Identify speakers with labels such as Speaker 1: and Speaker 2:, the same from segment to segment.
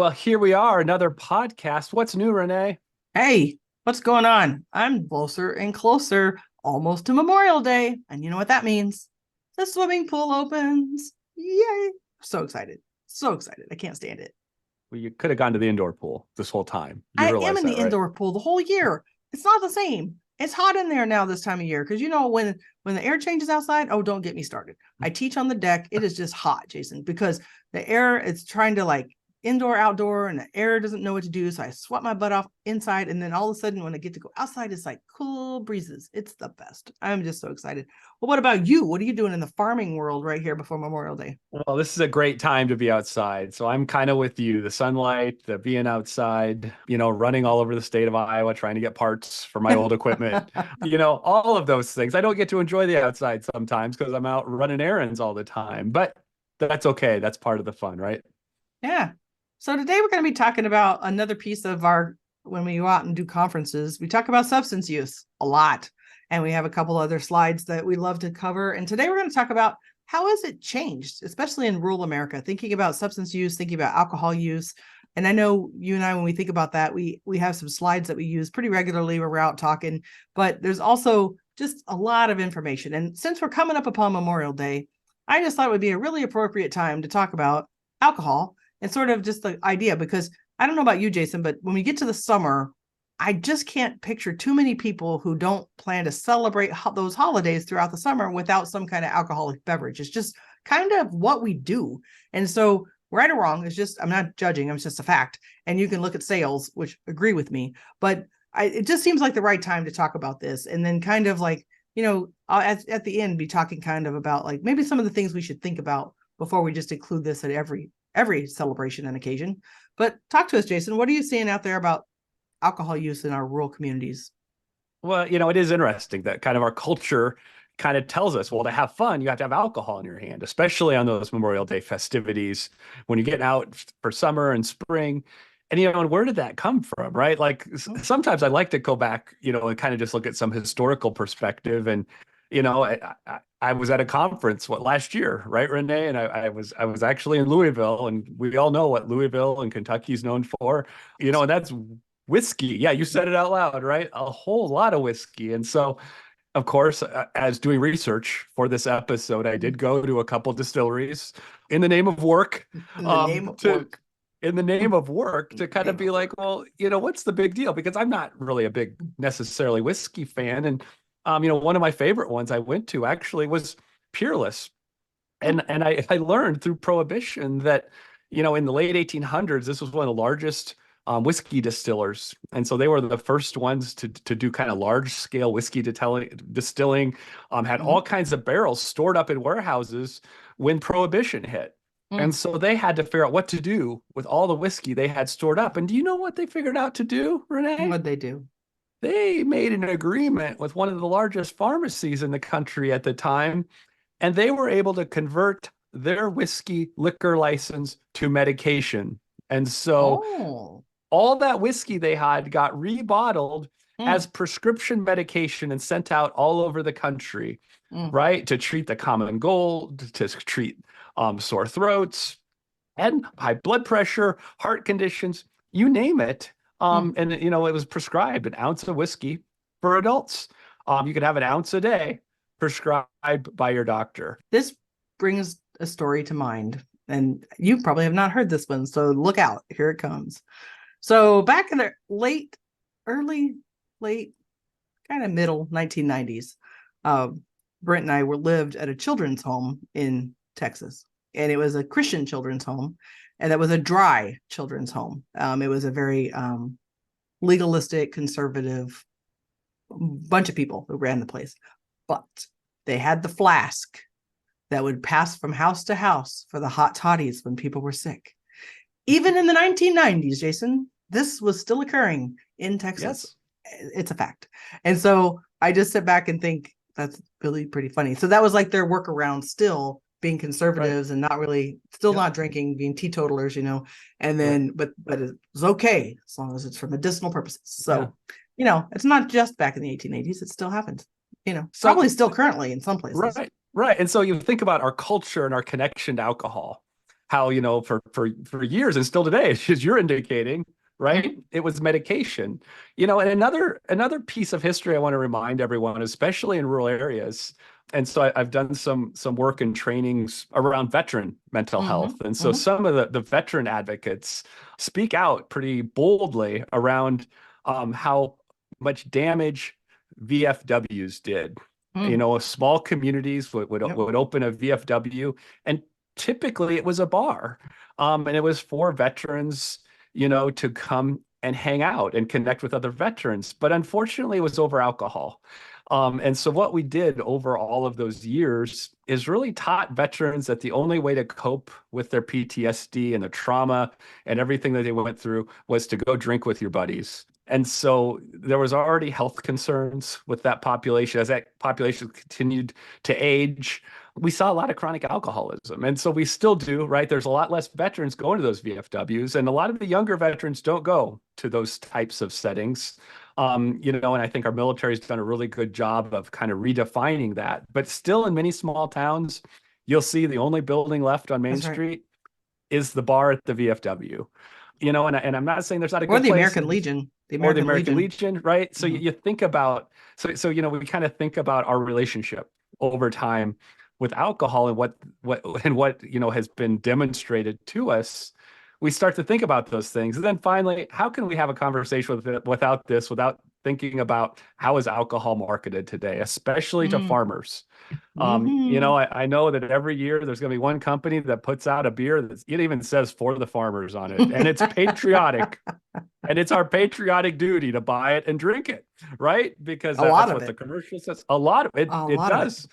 Speaker 1: Well, here we are, another podcast. What's new, Renee?
Speaker 2: Hey, what's going on? I'm closer and closer, almost to Memorial Day. And you know what that means? The swimming pool opens. Yay. So excited. So excited. I can't stand it.
Speaker 1: Well, you could have gone to the indoor pool this whole time. You
Speaker 2: I am
Speaker 1: realize
Speaker 2: in the
Speaker 1: that, right?
Speaker 2: indoor pool the whole year. It's not the same. It's hot in there now this time of year because when the air changes outside. Oh, don't get me started. I teach on the deck. It is just hot, Jason, because the air is trying to like indoor, outdoor, and the air doesn't know what to do. So I sweat my butt off inside, and then all of a sudden, when I get to go outside, it's like cool breezes. It's the best. I'm just so excited. Well, what about you? What are you doing in the farming world right here before Memorial Day?
Speaker 1: Well, this is a great time to be outside. So I'm kind of with you. The sunlight, the being outside, running all over the state of Iowa, trying to get parts for my old equipment, all of those things. I don't get to enjoy the outside sometimes because I'm out running errands all the time, but that's okay. That's part of the fun, right?
Speaker 2: Yeah. So today we're going to be talking about another piece of our when we go out and do conferences. We talk about substance use a lot, and we have a couple other slides that we love to cover. And today we're going to talk about how has it changed, especially in rural America, thinking about substance use, thinking about alcohol use. And I know you and I, when we think about that, we have some slides that we use pretty regularly when we're out talking, but there's also just a lot of information. And since we're coming up upon Memorial Day, I just thought it would be a really appropriate time to talk about alcohol and sort of just the idea, because I don't know about you, Jason, but when we get to the summer, I just can't picture too many people who don't plan to celebrate those holidays throughout the summer without some kind of alcoholic beverage. It's just kind of what we do. And so, right or wrong, it's just, I'm not judging, it's just a fact. And you can look at sales, which agree with me, but it just seems like the right time to talk about this. And then kind of like, I'll at the end be talking kind of about like maybe some of the things we should think about before we just include this at every celebration and occasion. But talk to us, Jason. What are you seeing out there about alcohol use in our rural communities?
Speaker 1: Well, it is interesting that kind of our culture kind of tells us, well, to have fun, you have to have alcohol in your hand, especially on those Memorial Day festivities when you're getting out for summer and spring. And where did that come from, right? Like sometimes I like to go back, and kind of just look at some historical perspective. And, I was at a conference last year, right, Renee? And I was actually in Louisville, and we all know what Louisville and Kentucky is known for, and that's whiskey. Yeah, you said it out loud, right? A whole lot of whiskey. And so, of course, as doing research for this episode, I did go to a couple distilleries in the name of work,
Speaker 2: In the name of
Speaker 1: to
Speaker 2: work.
Speaker 1: in the name of work
Speaker 2: In
Speaker 1: to
Speaker 2: the
Speaker 1: kind of
Speaker 2: name
Speaker 1: be
Speaker 2: of
Speaker 1: like,
Speaker 2: work.
Speaker 1: well, what's the big deal? Because I'm not really a big necessarily whiskey fan. And one of my favorite ones I went to actually was Peerless. And I learned through Prohibition that, in the late 1800s, this was one of the largest whiskey distillers. And so they were the first ones to do kind of large scale whiskey distilling, had all
Speaker 2: Mhm.
Speaker 1: kinds of barrels stored up in warehouses when Prohibition hit. And
Speaker 2: Mm.
Speaker 1: so they had to figure out what to do with all the whiskey they had stored up. And do you know what they figured out to do, Renee?
Speaker 2: What'd they do?
Speaker 1: They made an agreement with one of the largest pharmacies in the country at the time, and they were able to convert their whiskey liquor license to medication. And so
Speaker 2: Oh.
Speaker 1: all that whiskey they had got rebottled as
Speaker 2: Mm.
Speaker 1: prescription medication and sent out all over the country,
Speaker 2: Mm.
Speaker 1: right? To treat the common cold, to treat sore throats and high blood pressure, heart conditions, you name it.
Speaker 2: Mm.
Speaker 1: And it was prescribed an ounce of whiskey for adults. You could have an ounce a day prescribed by your doctor.
Speaker 2: This brings a story to mind, and you probably have not heard this one, so look out. Here it comes. So back in the late, kind of middle 1990s, uh, Brent and I lived at a children's home in Texas, and it was a Christian children's home, and that was a dry children's home. It was a very legalistic, conservative bunch of people who ran the place, but they had the flask that would pass from house to house for the hot toddies when people were sick. Even in the 1990s, Jason, this was still occurring in Texas.
Speaker 1: Yes.
Speaker 2: It's a fact. And so I just sit back and think that's really pretty funny. So that was like their workaround, still being
Speaker 1: Right.
Speaker 2: conservatives and not really, still
Speaker 1: Yep.
Speaker 2: not drinking, being teetotalers, and
Speaker 1: Right.
Speaker 2: then, but it's okay as long as it's for medicinal purposes.
Speaker 1: Yeah.
Speaker 2: So, it's not just back in the 1880s. It still happens,
Speaker 1: So
Speaker 2: probably still currently in some places.
Speaker 1: right. Right. And so you think about our culture and our connection to alcohol. how, for years and still today, as you're indicating, right?
Speaker 2: Mhm.
Speaker 1: It was medication. And another piece of history I want to remind everyone, especially in rural areas. And so I've done some work and trainings around veteran mental health.
Speaker 2: Mhm.
Speaker 1: And so
Speaker 2: Mhm.
Speaker 1: some of the veteran advocates speak out pretty boldly around how much damage VFWs did.
Speaker 2: Mm.
Speaker 1: Small communities
Speaker 2: Yep.
Speaker 1: would open a VFW, and typically it was a bar. And it was for veterans, to come and hang out and connect with other veterans. But unfortunately, it was over alcohol. And so what we did over all of those years is really taught veterans that the only way to cope with their PTSD and the trauma and everything that they went through was to go drink with your buddies. And so there was already health concerns with that population. As that population continued to age, we saw a lot of chronic alcoholism. And so we still do, right? There's a lot less veterans going to those VFWs, and a lot of the younger veterans don't go to those types of settings. And I think our military has done a really good job of kind of redefining that. But still, in many small towns, you'll see the only building left on Main
Speaker 2: That's right.
Speaker 1: Street is the bar at the VFW. And I'm not saying there's not a
Speaker 2: Or
Speaker 1: good
Speaker 2: the
Speaker 1: place
Speaker 2: American Legion. The
Speaker 1: or the
Speaker 2: American
Speaker 1: American
Speaker 2: Legion.
Speaker 1: Legion, right? So
Speaker 2: Mhm.
Speaker 1: you think about we kind of think about our relationship over time with alcohol and what has been demonstrated to us. We start to think about those things. And then finally, how can we have a conversation without thinking about how is alcohol marketed today, especially to
Speaker 2: Mm.
Speaker 1: farmers?
Speaker 2: Mhm.
Speaker 1: I know that every year there's going to be one company that puts out a beer that it even says for the farmers on it, and it's patriotic. And it's our patriotic duty to buy it and drink it, right? Because
Speaker 2: A lot
Speaker 1: that's
Speaker 2: of
Speaker 1: what the
Speaker 2: it.
Speaker 1: commercial says. A lot of it,
Speaker 2: A
Speaker 1: it
Speaker 2: lot of it.
Speaker 1: does.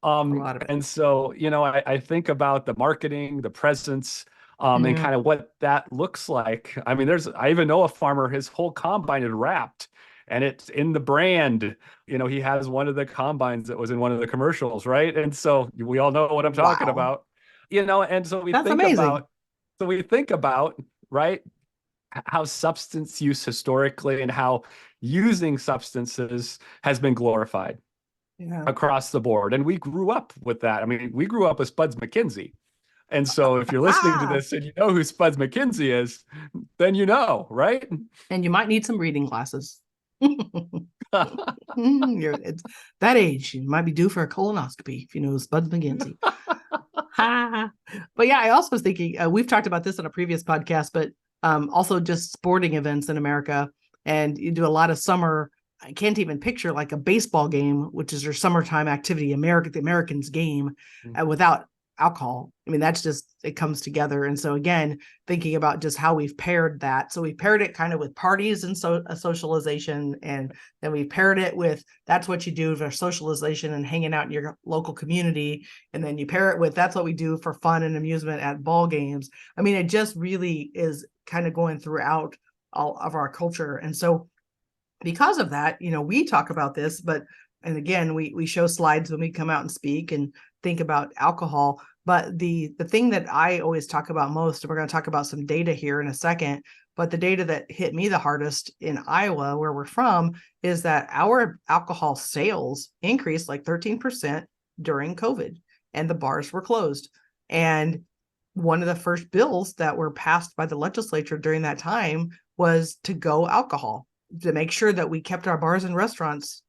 Speaker 2: A lot of it.
Speaker 1: And so, I think about the marketing, the presence, and
Speaker 2: Yeah.
Speaker 1: kind of what that looks like. I mean, I even know a farmer, his whole combine is wrapped and it's in the brand. He has one of the combines that was in one of the commercials, right? And so we all know what I'm talking
Speaker 2: Wow.
Speaker 1: about, and so
Speaker 2: That's amazing.
Speaker 1: we think about, right? How substance use historically and how using substances has been glorified
Speaker 2: Yeah.
Speaker 1: across the board. And we grew up with that. I mean, we grew up with Spuds McKinsey. And so if you're listening to
Speaker 2: Ah.
Speaker 1: this and you know who Spuds McKinsey is, then you know, right?
Speaker 2: And you might need some reading glasses. It's that age. You might be due for a colonoscopy if you know Spuds McKinsey. But yeah, I also was thinking, we've talked about this on a previous podcast, but also just sporting events in America. And you do a lot of summer. I can't even picture like a baseball game, which is their summertime activity, the Americans game, without alcohol. I mean, that's just, it comes together. And so again, thinking about just how we've paired that. So we paired it kind of with parties and a socialization, and then we paired it with that's what you do for socialization and hanging out in your local community. And then you pair it with that's what we do for fun and amusement at ball games. I mean, it just really is kind of going throughout all of our culture. And so because of that, we talk about this, and again, we show slides when we come out and speak and think about alcohol. But the thing that I always talk about most, and we're going to talk about some data here in a second, but the data that hit me the hardest in Iowa, where we're from, is that our alcohol sales increased like 13% during COVID, and the bars were closed. And one of the first bills that were passed by the legislature during that time was to go alcohol, to make sure that we kept our bars and restaurants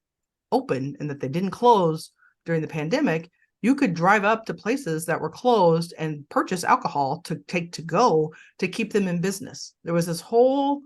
Speaker 2: open and that they didn't close during the pandemic. You could drive up to places that were closed and purchase alcohol to take to go to keep them in business. There was this whole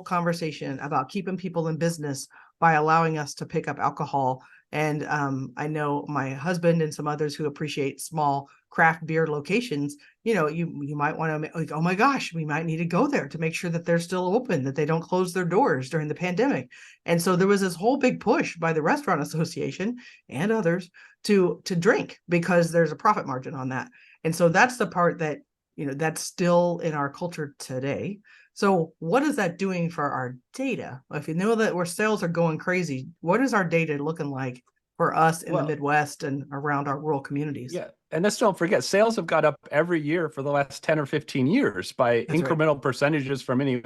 Speaker 2: conversation about keeping people in business by allowing us to pick up alcohol. And I know my husband and some others who appreciate small craft beer locations, you might want to like, oh my gosh, we might need to go there to make sure that they're still open, that they don't close their doors during the pandemic. And so there was this whole big push by the Restaurant Association and others to drink, because there's a profit margin on that. And so that's the part that, that's still in our culture today. So what is that doing for our data? If you know that our sales are going crazy, what is our data looking like for us in the
Speaker 1: Well,
Speaker 2: Midwest and around our rural communities.
Speaker 1: yeah. And let's don't forget, sales have got up every year for the last 10 or 15 years by
Speaker 2: That's right.
Speaker 1: incremental percentages from any,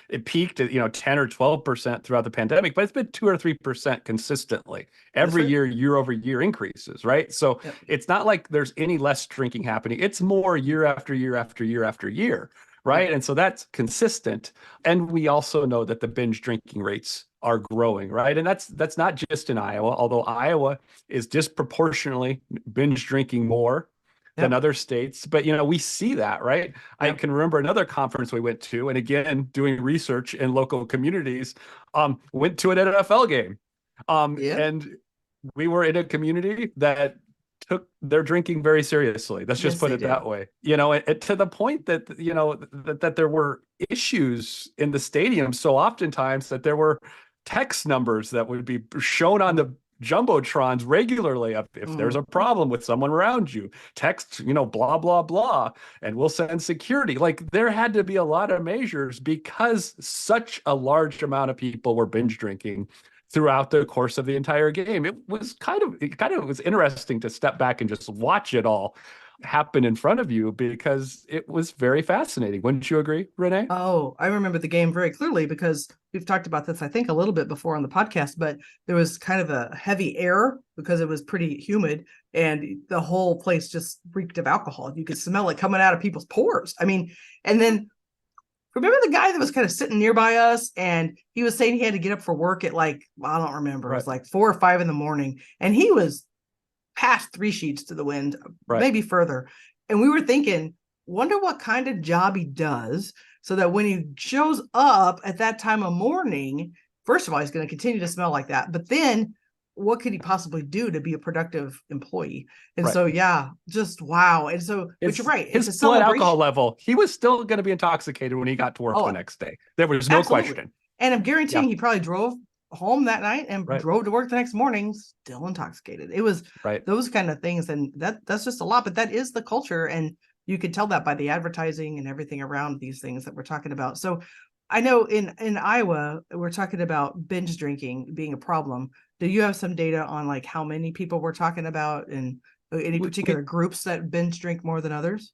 Speaker 1: it peaked at, 10 or 12% throughout the pandemic, but it's been 2 or 3% consistently
Speaker 2: That's
Speaker 1: every
Speaker 2: right.
Speaker 1: year over year increases, right? So
Speaker 2: Yep.
Speaker 1: it's not like there's any less drinking happening. It's more year after year after year after year, right?
Speaker 2: Yep.
Speaker 1: And so that's consistent. And we also know that the binge drinking rates are growing, right? And that's not just in Iowa, although Iowa is disproportionately binge drinking more than
Speaker 2: Yep.
Speaker 1: other states. But we see that, right? I
Speaker 2: Yep.
Speaker 1: can remember another conference we went to, and again, doing research in local communities, went to an NFL game.
Speaker 2: Yeah.
Speaker 1: And we were in a community that took their drinking very seriously. Let's just
Speaker 2: Yes,
Speaker 1: put
Speaker 2: they
Speaker 1: it
Speaker 2: did.
Speaker 1: that way. To the point that that there were issues in the stadium so oftentimes that there were text numbers that would be shown on the jumbotrons regularly if there's
Speaker 2: Mm.
Speaker 1: a problem with someone around you. Text, blah blah blah, and we'll send security. Like there had to be a lot of measures because such a large amount of people were binge drinking throughout the course of the entire game. It was interesting to step back and just watch it all happen in front of you because it was very fascinating. Wouldn't you agree, Renee?
Speaker 2: Oh, I remember the game very clearly because we've talked about this, I think, a little bit before on the podcast, but there was kind of a heavy air because it was pretty humid and the whole place just reeked of alcohol. You could smell it coming out of people's pores. I mean, and then remember the guy that was kind of sitting nearby us and he was saying he had to get up for work at like, I don't remember, it
Speaker 1: Right.
Speaker 2: was like 4 or 5 in the morning. And he was past 3 sheets to the wind,
Speaker 1: Right.
Speaker 2: maybe further. And we were thinking, wonder what kind of job he does so that when he shows up at that time of morning, first of all, he's going to continue to smell like that. But then what could he possibly do to be a productive employee? And
Speaker 1: Right.
Speaker 2: so, yeah, just wow. And so, but you're right. It's a
Speaker 1: His blood alcohol
Speaker 2: celebration.
Speaker 1: level, he was still going to be intoxicated when he got to work the
Speaker 2: Oh,
Speaker 1: next day. There was no
Speaker 2: absolutely.
Speaker 1: question.
Speaker 2: And I'm
Speaker 1: Yeah.
Speaker 2: guaranteeing he probably drove home that night and
Speaker 1: Right.
Speaker 2: drove to work the next morning still intoxicated. It was
Speaker 1: Right.
Speaker 2: those kind of things. And that's just a lot, but that is the culture. And you could tell that by the advertising and everything around these things that we're talking about. So I know in Iowa, we're talking about binge drinking being a problem. Do you have some data on like how many people we're talking about and any particular groups that binge drink more than others?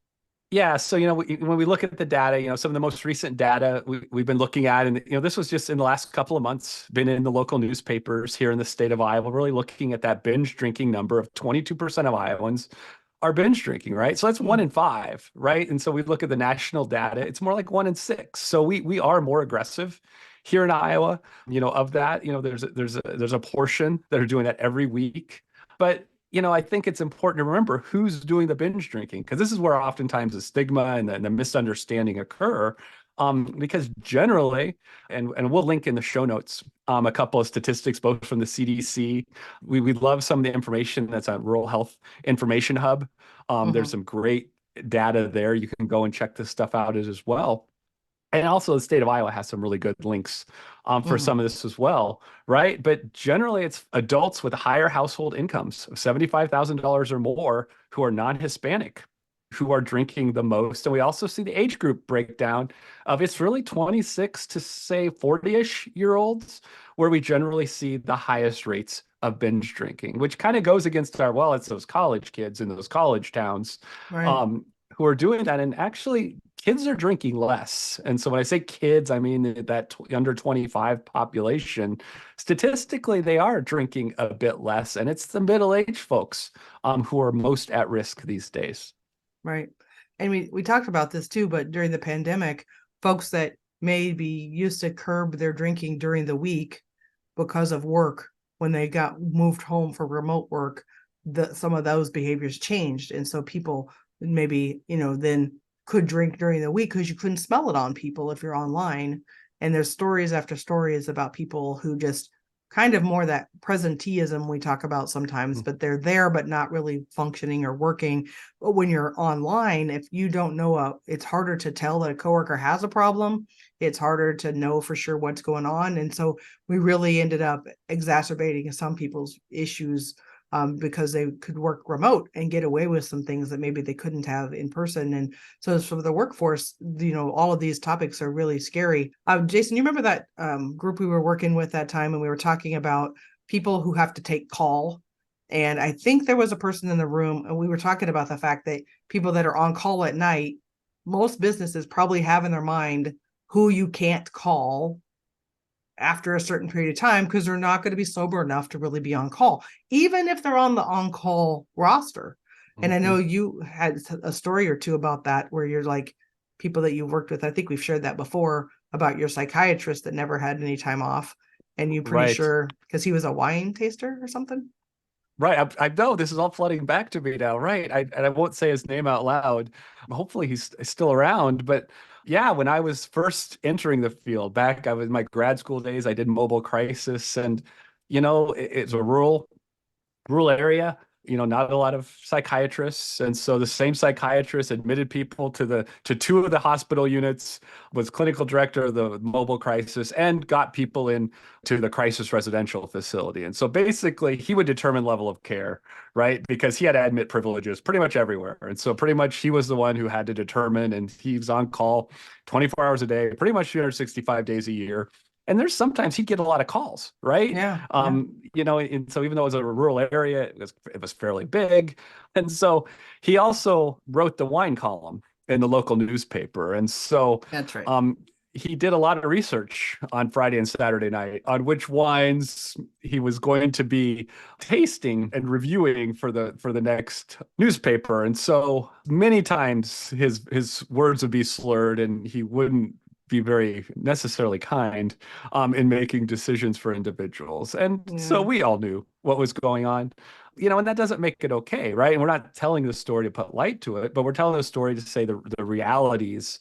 Speaker 1: Yeah, so when we look at the data, some of the most recent data we've been looking at, and this was just in the last couple of months, been in the local newspapers here in the state of Iowa, really looking at that binge drinking number of 22% of Iowans are binge drinking, right? So that's 1 in 5, right? And so we look at the national data, it's more like 1 in 6. So we are more aggressive here in Iowa, of that, there's a portion that are doing that every week. But I think it's important to remember who's doing the binge drinking because this is where oftentimes the stigma and the misunderstanding occur. Because generally, and we'll link in the show notes a couple of statistics, both from the CDC. We love some of the information that's on Rural Health Information Hub. There's some great data there. You can go and check this stuff out as well. And also the state of Iowa has some really good links for some of this as well, right? But generally it's adults with higher household incomes of $75,000 or more who are non-Hispanic who are drinking the most. And we also see the age group breakdown of it's really 26 to say 40-ish year olds where we generally see the highest rates of binge drinking, which kind of goes against it's those college kids in those college towns.
Speaker 2: Right.
Speaker 1: Who are doing that. And actually, kids are drinking less. And so when I say kids, I mean that under 25 population. Statistically, they are drinking a bit less. And it's the middle-aged folks who are most at risk these days.
Speaker 2: Right. And we talked about this too, but during the pandemic, folks that maybe used to curb their drinking during the week because of work, when they got moved home for remote work, some of those behaviors changed. And so people maybe, then could drink during the week because you couldn't smell it on people if you're online. And there's stories after stories about people who just kind of more that presenteeism we talk about sometimes, but they're there, but not really functioning or working. But when you're online, if you don't know, it's harder to tell that a coworker has a problem. It's harder to know for sure what's going on. And so we really ended up exacerbating some people's issues because they could work remote and get away with some things that maybe they couldn't have in person. And so for the workforce, all of these topics are really scary. Jason, you remember that group we were working with that time and we were talking about people who have to take call And I think there was a person in the room, and we were talking about the fact that people that are on call at night, most businesses probably have in their mind who you can't call after a certain period of time because they're not going to be sober enough to really be on call, even if they're on the on call roster. And I know you had a story or two about that where you're like people that you worked with. I think we've shared that before about your psychiatrist that never had any time off. And you pretty
Speaker 1: Right.
Speaker 2: sure because he was a wine taster or something.
Speaker 1: Right. I know this is all flooding back to me now. Right. And I won't say his name out loud. Hopefully he's still around. But yeah, when I was first entering the field back, I was in my grad school days, I did mobile crisis and, it's a rural area, not a lot of psychiatrists. And so the same psychiatrist admitted people to two of the hospital units, was clinical director of the mobile crisis, and got people in to the crisis residential facility. And so basically he would determine level of care, right? Because he had admit privileges pretty much everywhere. And so pretty much he was the one who had to determine, and he was on call 24 hours a day, pretty much 365 days a year. And there's sometimes he'd get a lot of calls, right?
Speaker 2: Yeah. Yeah.
Speaker 1: And so even though it was a rural area, it was fairly big. And so he also wrote the wine column in the local newspaper. And so
Speaker 2: That's right.
Speaker 1: he did a lot of research on Friday and Saturday night on which wines he was going to be tasting and reviewing for the next newspaper. And so many times his words would be slurred and he wouldn't be very necessarily kind in making decisions for individuals. And so
Speaker 2: Yeah.
Speaker 1: we all knew what was going on, and that doesn't make it okay, right? And we're not telling the story to put light to it, but we're telling the story to say the realities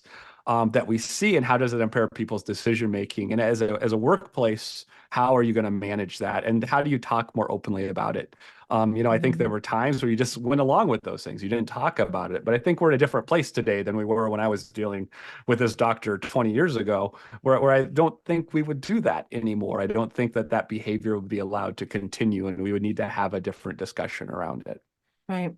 Speaker 1: that we see and how does it impair people's decision making. And as a workplace, how are you going to manage that? And how do you talk more openly about it? I think there were times where you just went along with those things. You didn't talk about it. But I think we're in a different place today than we were when I was dealing with this doctor 20 years ago, where I don't think we would do that anymore. I don't think that behavior would be allowed to continue, and we would need to have a different discussion around it.
Speaker 2: Right.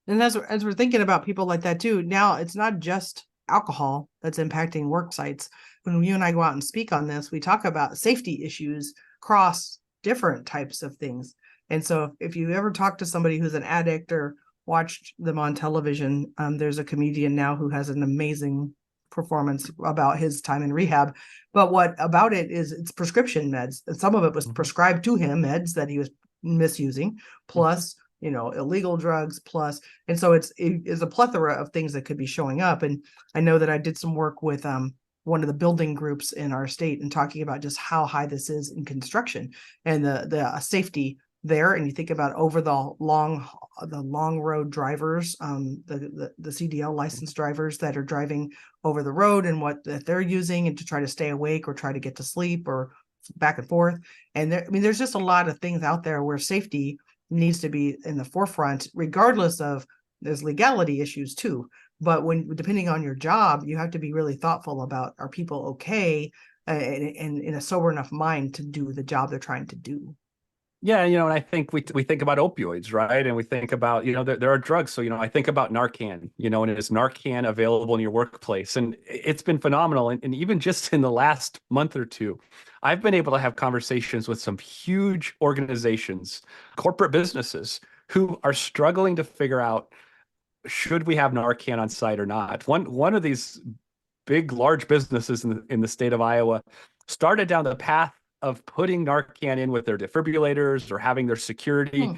Speaker 2: And as we're thinking about people like that too, now it's not just alcohol that's impacting work sites. When you and I go out and speak on this, we talk about safety issues across different types of things. And so if you ever talk to somebody who's an addict or watched them on television, there's a comedian now who has an amazing performance about his time in rehab. But what about it is it's prescription meds. And some of it was prescribed to him, meds that he was misusing, plus illegal drugs, plus, and so it's a plethora of things that could be showing up. And I know that I did some work with one of the building groups in our state and talking about just how high this is in construction and the safety there. And you think about over the long road drivers, the CDL licensed drivers that are driving over the road and what that they're using and to try to stay awake or try to get to sleep or back and forth. And there's just a lot of things out there where safety needs to be in the forefront, regardless of there's legality issues too. But depending on your job, you have to be really thoughtful about, are people okay and in a sober enough mind to do the job they're trying to do.
Speaker 1: Yeah, and I think we think about opioids, right? And we think about, there are drugs. So, I think about Narcan, and is Narcan available in your workplace? And it's been phenomenal. And even just in the last month or two, I've been able to have conversations with some huge organizations, corporate businesses who are struggling to figure out, should we have Narcan on site or not? One of these big, large businesses in the state of Iowa started down the path of putting Narcan in with their defibrillators or having their security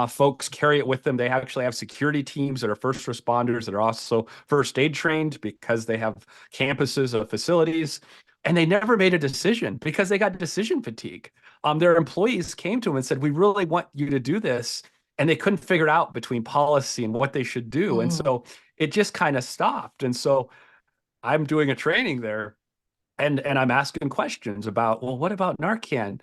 Speaker 1: folks carry it with them. They actually have security teams that are first responders that are also first aid trained because they have campuses of facilities. And they never made a decision because they got decision fatigue. Their employees came to them and said, "We really want you to do this." And they couldn't figure it out between policy and what they should do. And so it just kind of stopped. And so I'm doing a training there and I'm asking questions about, well, what about Narcan?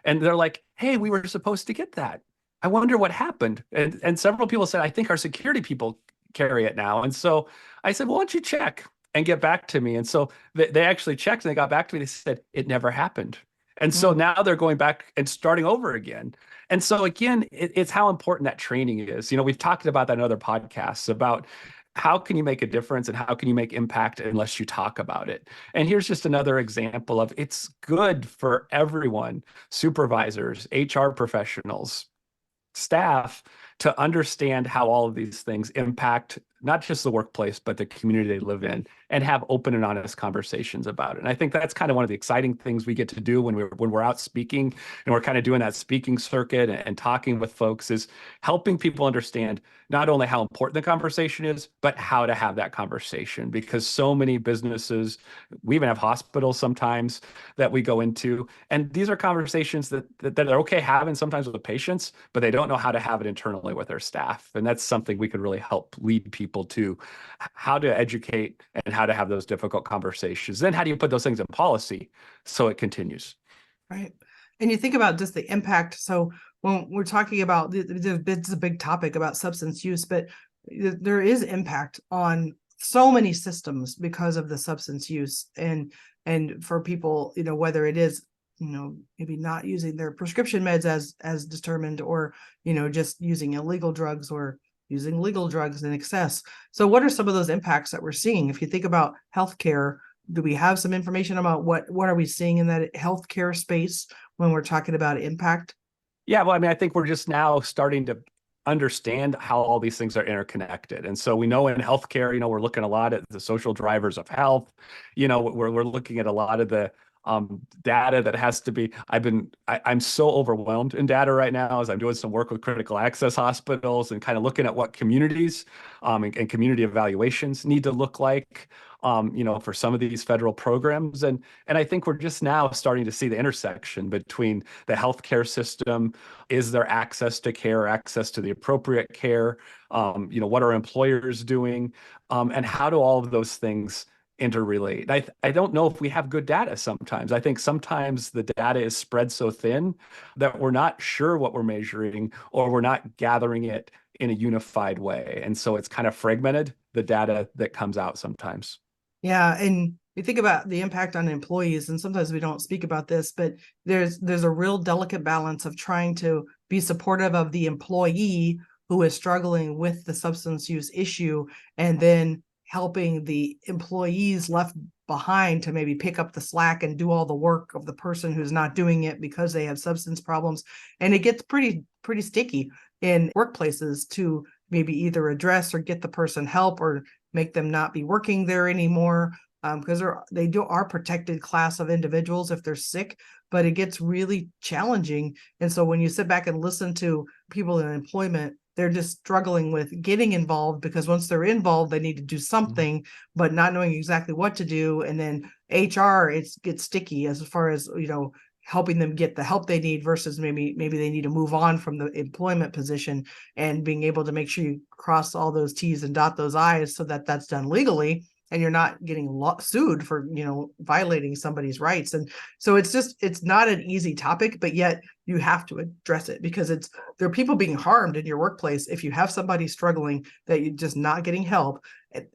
Speaker 1: And they're like, "Hey, we were supposed to get that. I wonder what happened." And several people said, "I think our security people carry it now." And so I said, "Well, why don't you check and get back to me?" And so they actually checked and they got back to me. They said it never happened. And so now they're going back and starting over again. And so again, it's how important that training is. We've talked about that in other podcasts about how can you make a difference and how can you make impact unless you talk about it. And here's just another example of it's good for everyone, supervisors, HR professionals, staff to understand how all of these things impact not just the workplace, but the community they live in, and have open and honest conversations about it. And I think that's kind of one of the exciting things we get to do when we're out speaking and we're kind of doing that speaking circuit and talking with folks, is helping people understand not only how important the conversation is, but how to have that conversation. Because so many businesses, we even have hospitals sometimes that we go into, and these are conversations that are okay having sometimes with the patients, but they don't know how to have it internally with their staff. And that's something we could really help lead people to, how to educate and how to have those difficult conversations. Then how do you put those things in policy so it continues?
Speaker 2: Right. And you think about just the impact. So when we're talking about, it's a big topic about substance use, but there is impact on so many systems because of the substance use. And for people, whether it is, maybe not using their prescription meds as determined, or, just using illegal drugs, or using legal drugs in excess. So what are some of those impacts that we're seeing? If you think about healthcare, do we have some information about what are we seeing in that healthcare space when we're talking about impact?
Speaker 1: Yeah, well, I mean, I think we're just now starting to understand how all these things are interconnected. And so we know in healthcare, we're looking a lot at the social drivers of health. We're looking at a lot of the data that has to be. I'm so overwhelmed in data right now as I'm doing some work with critical access hospitals and kind of looking at what communities and community evaluations need to look like, for some of these federal programs. And I think we're just now starting to see the intersection between the healthcare system. Is there access to care, access to the appropriate care? What are employers doing? And how do all of those things interrelate? I don't know if we have good data sometimes. I think sometimes the data is spread so thin that we're not sure what we're measuring, or we're not gathering it in a unified way. And so it's kind of fragmented, the data that comes out sometimes.
Speaker 2: Yeah, and you think about the impact on employees, and sometimes we don't speak about this, but there's a real delicate balance of trying to be supportive of the employee who is struggling with the substance use issue, and then helping the employees left behind to maybe pick up the slack and do all the work of the person who's not doing it because they have substance problems. And it gets pretty sticky in workplaces to maybe either address or get the person help, or make them not be working there anymore, because they are protected class of individuals if they're sick, but it gets really challenging. And so when you sit back and listen to people in employment, they're just struggling with getting involved, because once they're involved, they need to do something, but not knowing exactly what to do. And then HR, it gets sticky as far as, helping them get the help they need, versus maybe they need to move on from the employment position, and being able to make sure you cross all those T's and dot those I's so that that's done legally, and you're not getting sued for violating somebody's rights. And so it's not an easy topic, but yet you have to address it, because there are people being harmed in your workplace. If you have somebody struggling that you're just not getting help,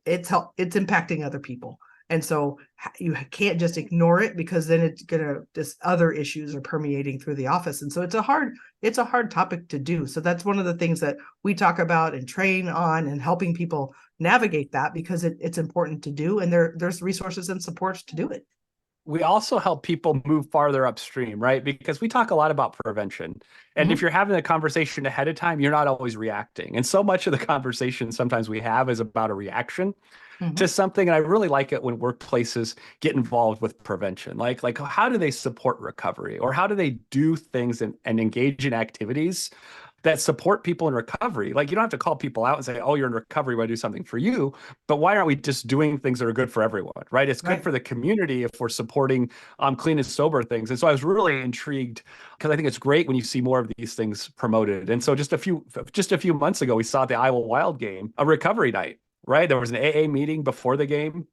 Speaker 2: it's impacting other people. And so you can't just ignore it, because then just other issues are permeating through the office. And so it's a hard topic to do. So that's one of the things that we talk about and train on, and helping people navigate that, because it's important to do. And there's resources and supports to do it.
Speaker 1: We also help people move farther upstream, right? Because we talk a lot about prevention. And if you're having a conversation ahead of time, you're not always reacting. And so much of the conversation sometimes we have is about a reaction to something. And I really like it when workplaces get involved with prevention. Like how do they support recovery, or how do they do things and engage in activities that support people in recovery? Like, you don't have to call people out and say, oh, you're in recovery, we want to do something for you. But why aren't we just doing things that are good for everyone, right? It's good for the community if we're supporting clean and sober things. And so I was really intrigued, because I think it's great when you see more of these things promoted. And so just a few months ago, we saw at the Iowa Wild game, a recovery night, right? There was an AA meeting before the game.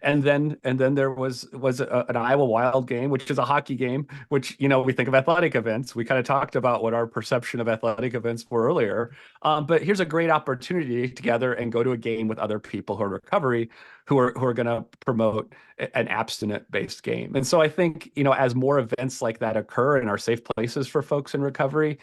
Speaker 1: And then there was an Iowa Wild game, which is a hockey game, which, we think of athletic events. We kind of talked about what our perception of athletic events were earlier. But here's a great opportunity together and go to a game with other people who are in recovery, who are going to promote an abstinent-based game. And so I think, as more events like that occur in our safe places for folks in recovery,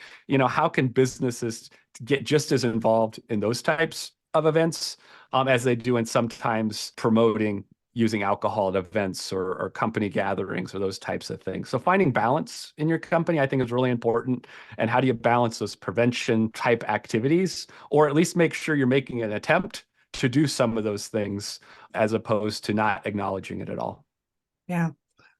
Speaker 1: how can businesses get just as involved in those types of events as they do in sometimes promoting using alcohol at events or company gatherings or those types of things. So finding balance in your company, I think, is really important. And how do you balance those prevention type activities, or at least make sure you're making an attempt to do some of those things as opposed to not acknowledging it at all?
Speaker 2: Yeah.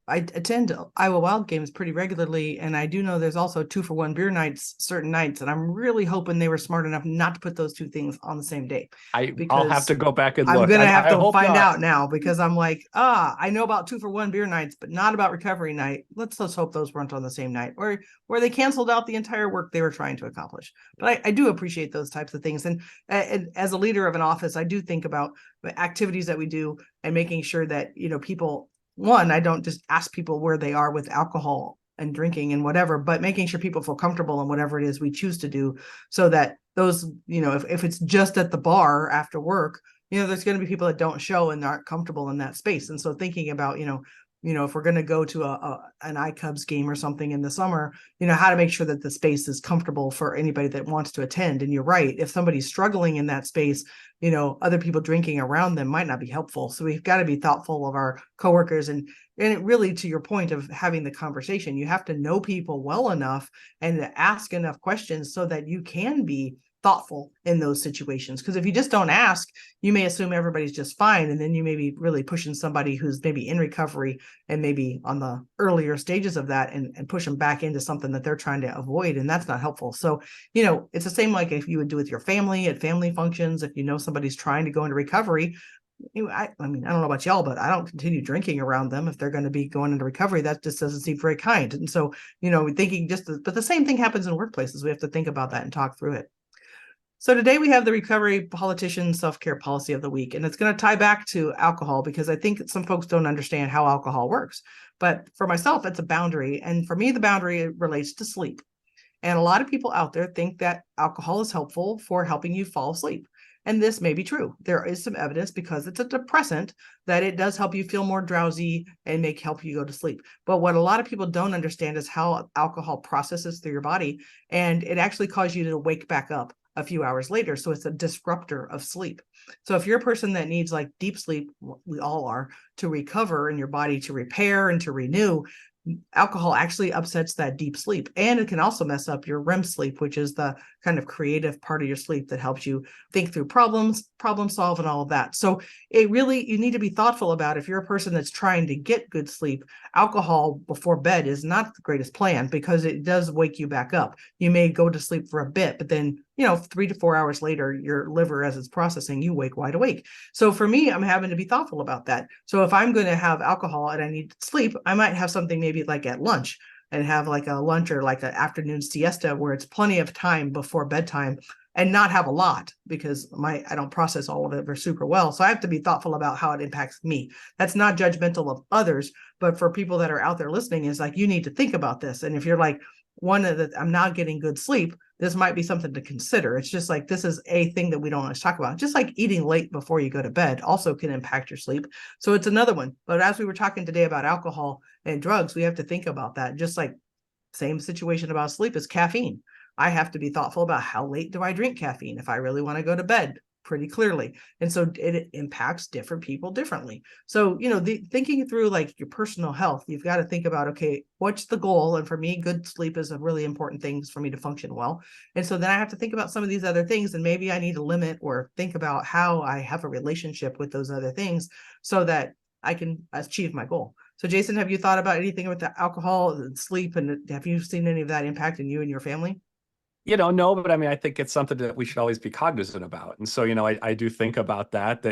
Speaker 2: I attend Iowa Wild games pretty regularly, and I do know there's also 2-for-1 beer nights certain nights, and I'm really hoping they were smart enough not to put those two things on the same day,
Speaker 1: I'll have
Speaker 2: because
Speaker 1: to go back and
Speaker 2: I'm
Speaker 1: look.
Speaker 2: gonna have
Speaker 1: I
Speaker 2: to
Speaker 1: hope
Speaker 2: find
Speaker 1: not.
Speaker 2: out now, because I'm like, I know about 2-for-1 beer nights, but not about recovery night. Let's hope those weren't on the same night, or where they canceled out the entire work they were trying to accomplish. But I do appreciate those types of things, and as a leader of an office, I do think about the activities that we do and making sure that people. One, I don't just ask people where they are with alcohol and drinking and whatever, but making sure people feel comfortable in whatever it is we choose to do, so that those, if it's just at the bar after work, there's going to be people that don't show and aren't comfortable in that space. And so thinking about, if we're going to go to an iCubs game or something in the summer, how to make sure that the space is comfortable for anybody that wants to attend. And you're right, if somebody's struggling in that space, other people drinking around them might not be helpful. So we've got to be thoughtful of our coworkers, and it really, to your point of having the conversation, you have to know people well enough and to ask enough questions so that you can be thoughtful in those situations. Because if you just don't ask, you may assume everybody's just fine, and then you may be really pushing somebody who's maybe in recovery and maybe on the earlier stages of that, and push them back into something that they're trying to avoid, and that's not helpful. So it's the same like if you would do with your family at family functions. If somebody's trying to go into recovery, I mean, I don't know about y'all, but I don't continue drinking around them if they're going to be going into recovery. That just doesn't seem very kind. And so, thinking but the same thing happens in workplaces. We have to think about that and talk through it. So today we have the recovery politician self-care policy of the week, and it's going to tie back to alcohol, because I think some folks don't understand how alcohol works. But for myself, it's a boundary. And for me, the boundary relates to sleep. And a lot of people out there think that alcohol is helpful for helping you fall asleep. And this may be true. There is some evidence, because it's a depressant, that it does help you feel more drowsy and help you go to sleep. But what a lot of people don't understand is how alcohol processes through your body, and it actually causes you to wake back up a few hours later. So it's a disruptor of sleep. So if you're a person that needs like deep sleep, we all are, to recover in your body, to repair and to renew, alcohol actually upsets that deep sleep. And it can also mess up your REM sleep, which is the kind of creative part of your sleep that helps you think through problems, problem solve, and all of that. So you need to be thoughtful about, if you're a person that's trying to get good sleep, alcohol before bed is not the greatest plan, because it does wake you back up. You may go to sleep for a bit, but then 3 to 4 hours later, your liver, as it's processing, you wake wide awake. So for me, I'm having to be thoughtful about that. So if I'm going to have alcohol and I need sleep, I might have something maybe like at lunch, and have like a lunch or like an afternoon siesta where it's plenty of time before bedtime, and not have a lot, because I don't process all of it very super well. So I have to be thoughtful about how it impacts me. That's not judgmental of others, but for people that are out there listening, is like, you need to think about this. And if you're like, I'm not getting good sleep, this might be something to consider. It's just like, this is a thing that we don't always talk about. Just like eating late before you go to bed also can impact your sleep. So it's another one. But as we were talking today about alcohol and drugs, we have to think about that. Just like same situation about sleep is caffeine. I have to be thoughtful about how late do I drink caffeine if I really want to go to bed, pretty clearly. And so it impacts different people differently. So, thinking through like your personal health, you've got to think about, okay, what's the goal? And for me, good sleep is a really important thing for me to function well. And so then I have to think about some of these other things, and maybe I need to limit or think about how I have a relationship with those other things so that I can achieve my goal. So Jason, have you thought about anything with the alcohol and sleep, and have you seen any of that impacting you and your family?
Speaker 1: No, but I mean, I think it's something that we should always be cognizant about. And so, I do think about that,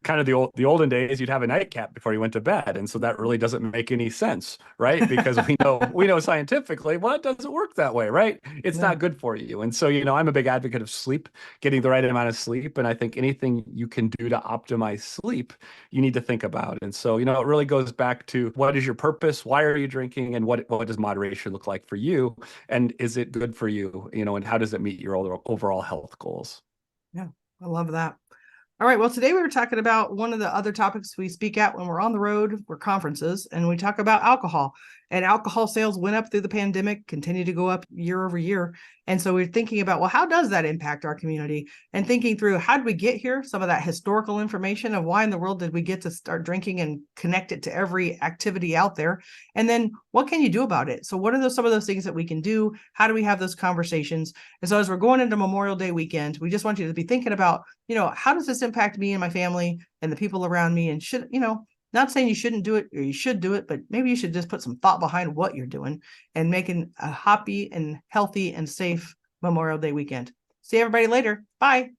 Speaker 1: kind of the olden days, you'd have a nightcap before you went to bed. And so that really doesn't make any sense, right? Because we know scientifically, well, it doesn't work that way, right? It's
Speaker 2: Yeah.
Speaker 1: not good for you. And so, I'm a big advocate of sleep, getting the right amount of sleep. And I think anything you can do to optimize sleep, you need to think about. And so, it really goes back to, what is your purpose? Why are you drinking? And what does moderation look like for you? And is it good for you? And how does it meet your overall health goals?
Speaker 2: Yeah, I love that. All right. Well, today we were talking about one of the other topics we speak at when we're on the road, we're conferences, and we talk about alcohol. And alcohol sales went up through the pandemic, continue to go up year over year. And so we're thinking about, well, how does that impact our community? And thinking through, how did we get here? Some of that historical information of why in the world did we get to start drinking and connect it to every activity out there? And then what can you do about it? So what are some of those things that we can do? How do we have those conversations? And so as we're going into Memorial Day weekend, we just want you to be thinking about, how does this impact me and my family and the people around me? And should, not saying you shouldn't do it or you should do it, but maybe you should just put some thought behind what you're doing and making a happy and healthy and safe Memorial Day weekend. See everybody later. Bye.